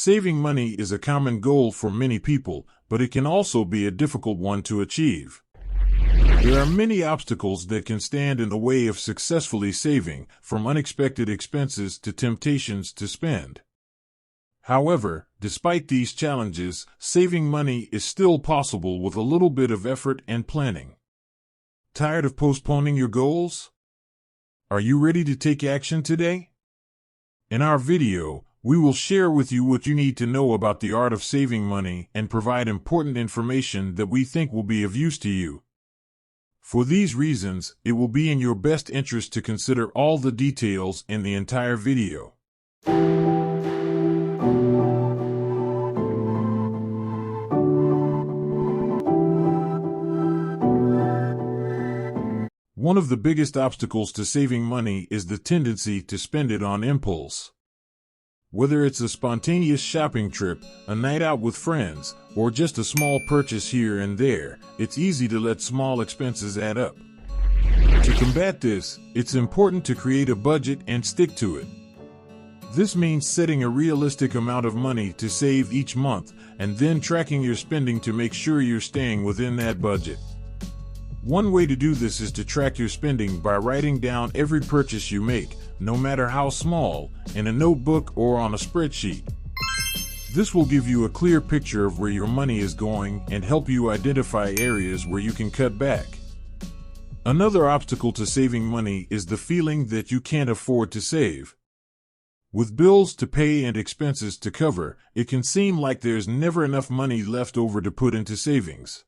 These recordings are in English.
Saving money is a common goal for many people, but it can also be a difficult one to achieve. There are many obstacles that can stand in the way of successfully saving, from unexpected expenses to temptations to spend. However, despite these challenges, saving money is still possible with a little bit of effort and planning. Tired of postponing your goals? Are you ready to take action today? In our video, we will share with you what you need to know about the art of saving money and provide important information that we think will be of use to you. For these reasons, it will be in your best interest to consider all the details in the entire video. One of the biggest obstacles to saving money is the tendency to spend it on impulse. Whether it's a spontaneous shopping trip, a night out with friends, or just a small purchase here and there, it's easy to let small expenses add up. To combat this, it's important to create a budget and stick to it. This means setting a realistic amount of money to save each month, and then tracking your spending to make sure you're staying within that budget. One way to do this is to track your spending by writing down every purchase you make, no matter how small, in a notebook or on a spreadsheet. This will give you a clear picture of where your money is going and help you identify areas where you can cut back. Another obstacle to saving money is the feeling that you can't afford to save. With bills to pay and expenses to cover, it can seem like there's never enough money left over to put into savings.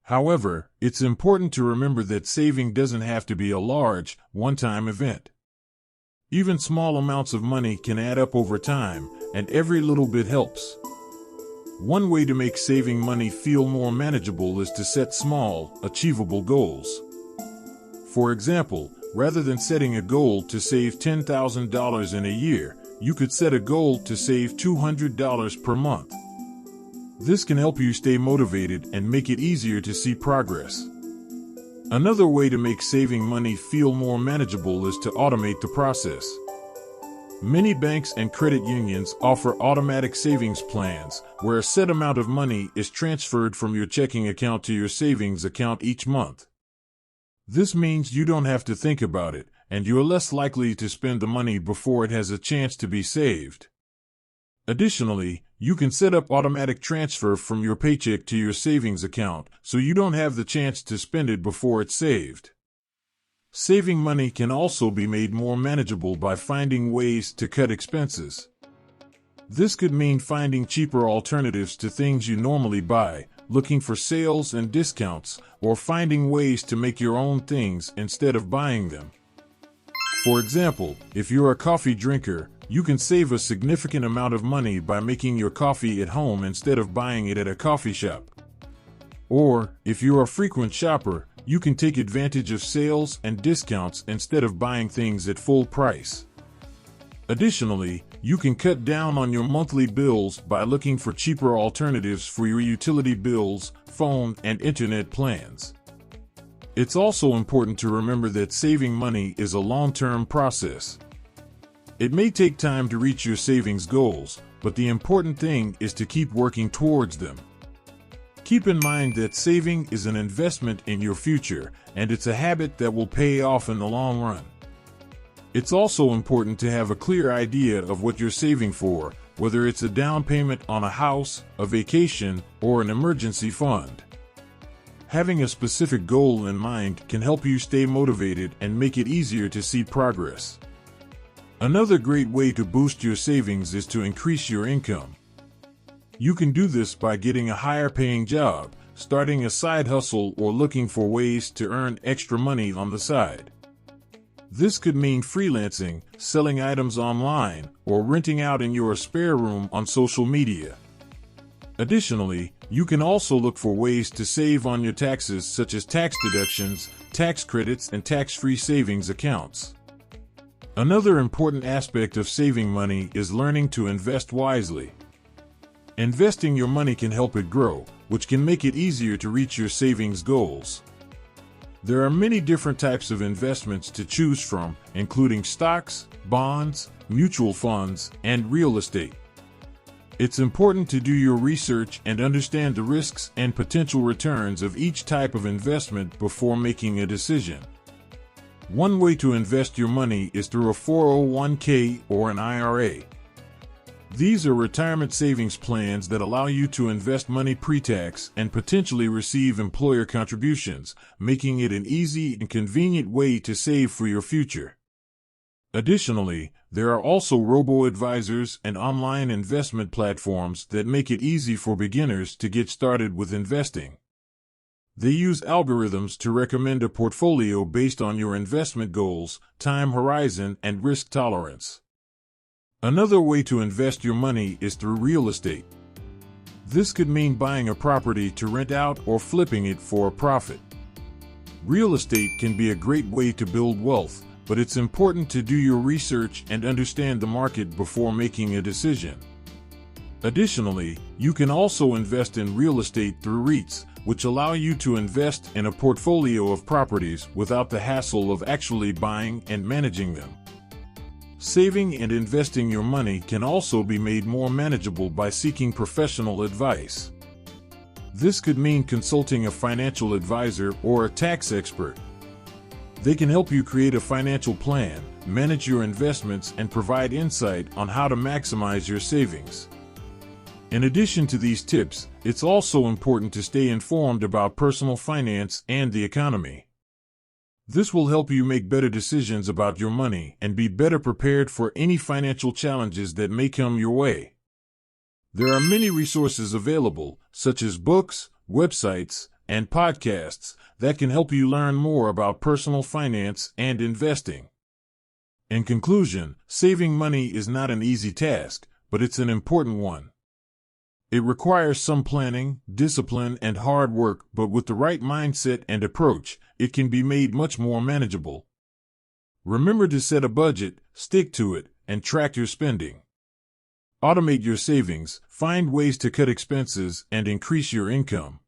However, it's important to remember that saving doesn't have to be a large, one-time event. Even small amounts of money can add up over time, and every little bit helps. One way to make saving money feel more manageable is to set small, achievable goals. For example, rather than setting a goal to save $10,000 in a year, you could set a goal to save $200 per month. This can help you stay motivated and make it easier to see progress. Another way to make saving money feel more manageable is to automate the process. Many banks and credit unions offer automatic savings plans, where a set amount of money is transferred from your checking account to your savings account each month. This means you don't have to think about it, and you're less likely to spend the money before it has a chance to be saved. Additionally, you can set up automatic transfer from your paycheck to your savings account, so you don't have the chance to spend it before it's saved. Saving money can also be made more manageable by finding ways to cut expenses. This could mean finding cheaper alternatives to things you normally buy, looking for sales and discounts, or finding ways to make your own things instead of buying them. For example, if you're a coffee drinker, you can save a significant amount of money by making your coffee at home instead of buying it at a coffee shop. Or, if you're a frequent shopper, you can take advantage of sales and discounts instead of buying things at full price. Additionally, you can cut down on your monthly bills by looking for cheaper alternatives for your utility bills, phone, and internet plans. It's also important to remember that saving money is a long-term process. It may take time to reach your savings goals, but the important thing is to keep working towards them. Keep in mind that saving is an investment in your future, and it's a habit that will pay off in the long run. It's also important to have a clear idea of what you're saving for, whether it's a down payment on a house, a vacation, or an emergency fund. Having a specific goal in mind can help you stay motivated and make it easier to see progress. Another great way to boost your savings is to increase your income. You can do this by getting a higher paying job, starting a side hustle, or looking for ways to earn extra money on the side. This could mean freelancing, selling items online, or renting out in your spare room on social media. Additionally, you can also look for ways to save on your taxes, such as tax deductions, tax credits, and tax-free savings accounts. Another important aspect of saving money is learning to invest wisely. Investing your money can help it grow, which can make it easier to reach your savings goals. There are many different types of investments to choose from, including stocks, bonds, mutual funds, and real estate. It's important to do your research and understand the risks and potential returns of each type of investment before making a decision. One way to invest your money is through a 401k or an IRA. These are retirement savings plans that allow you to invest money pre-tax and potentially receive employer contributions, making it an easy and convenient way to save for your future. Additionally, there are also robo-advisors and online investment platforms that make it easy for beginners to get started with investing. They use algorithms to recommend a portfolio based on your investment goals, time horizon, and risk tolerance. Another way to invest your money is through real estate. This could mean buying a property to rent out or flipping it for a profit. Real estate can be a great way to build wealth, but it's important to do your research and understand the market before making a decision. Additionally, you can also invest in real estate through REITs, which allow you to invest in a portfolio of properties without the hassle of actually buying and managing them. Saving and investing your money can also be made more manageable by seeking professional advice. This could mean consulting a financial advisor or a tax expert. They can help you create a financial plan, manage your investments, and provide insight on how to maximize your savings. In addition to these tips, it's also important to stay informed about personal finance and the economy. This will help you make better decisions about your money and be better prepared for any financial challenges that may come your way. There are many resources available, such as books, websites, and podcasts, that can help you learn more about personal finance and investing. In conclusion, saving money is not an easy task, but it's an important one. It requires some planning, discipline, and hard work, but with the right mindset and approach, it can be made much more manageable. Remember to set a budget, stick to it, and track your spending. Automate your savings, find ways to cut expenses, and increase your income.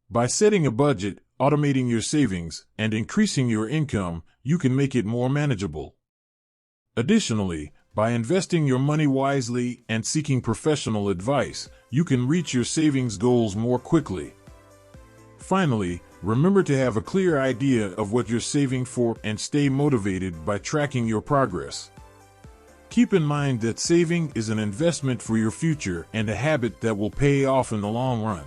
By setting a budget, automating your savings, and increasing your income, you can make it more manageable. Additionally, by investing your money wisely and seeking professional advice, you can reach your savings goals more quickly. Finally, remember to have a clear idea of what you're saving for and stay motivated by tracking your progress. Keep in mind that saving is an investment for your future and a habit that will pay off in the long run.